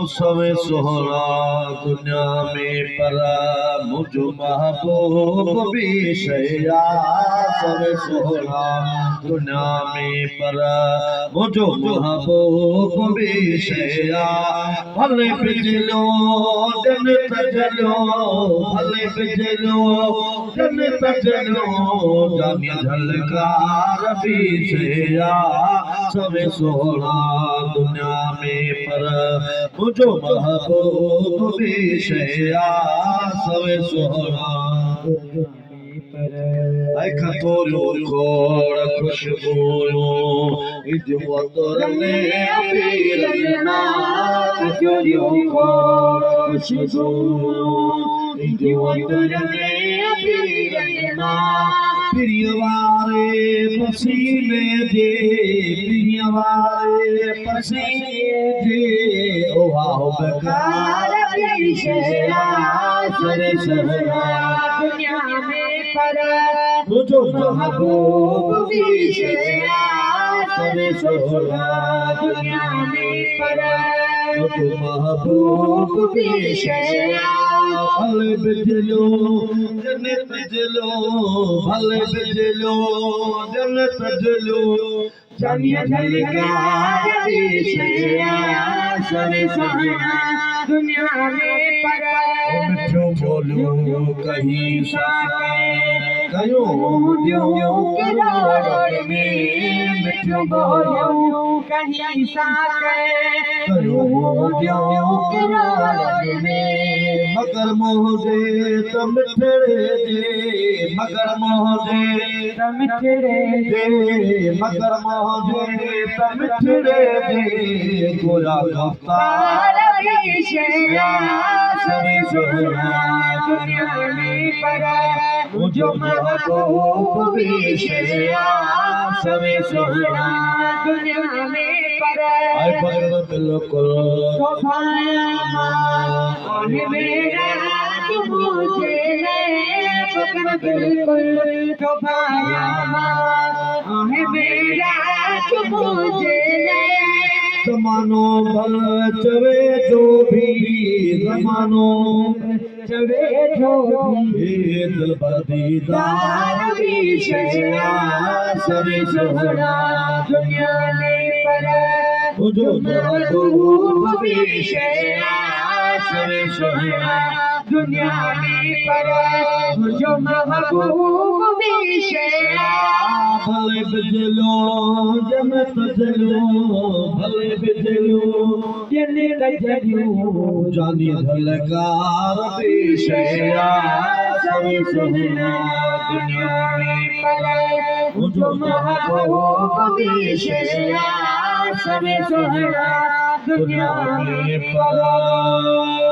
सवे सोहरा दुनिया में परा मुझो महबूब भी शया सवे सोहरा दुनिया में परा मुझो महबूब भी शया भले बिजलो दिन तजलो भले बिजलो दिन तजलो जाने झलकार भी शया सवे सोहरा दुनिया में परा मुझो महबूब भी शया सवे सोहरा खतोलो खोड़ खुशबू इजवतरने पीरना खतोलो खोड़ खुशबू इजवतरने पीरना प्रियवारे पसीने जे प्रियवारे पसीने जे ओ आओ बेकार शया सरे सहरा दुनिया में पर मुझो महबूब भी शया सरे सहरा दुनिया में पर मुझो महबूब भी शया भले बिजलो जन्नत जलो भले बिजलो जन्नत जलो जानिया झलकार भी शया सरे सहरा दुनिया में पर मिठो बोलो कहीं साके कयो दियो के लाड़ में मिठो बोलो कहीं साके कयो दियो के लाड़ में मगर मोहजे तुम मिठड़े जे मगर मोहजे तुम मिठड़े जे मगर मोहजे तुम मिठड़े जे गोरा गफ्तार शया सवे सोहरा दुनिया में परा मुझो महबूब भी शया सवे सोहरा दुनिया में परा आए पकड़ बिल्कुल सोफाया आने मेरा तू मुझे ले पकड़ बिल्कुल सोफाया आने मेरा तू मुझे ले ज़मानो भल चवे जो भी ज़मानो चवे जो भी दिल बदीदार भी शया सवे सोहरा दुनिया में पर मुझो महबूब भी शया सवे सोहरा दुनिया में पर मुझो महबूब भी शया भले बिजलो जन्नत जलो भले बिजलो जन्नत जलो जानी झलकार भी शया सवे सोहरा दुनिया में पर मुझो महबूब भी शया सवे सोहरा दुनिया में पर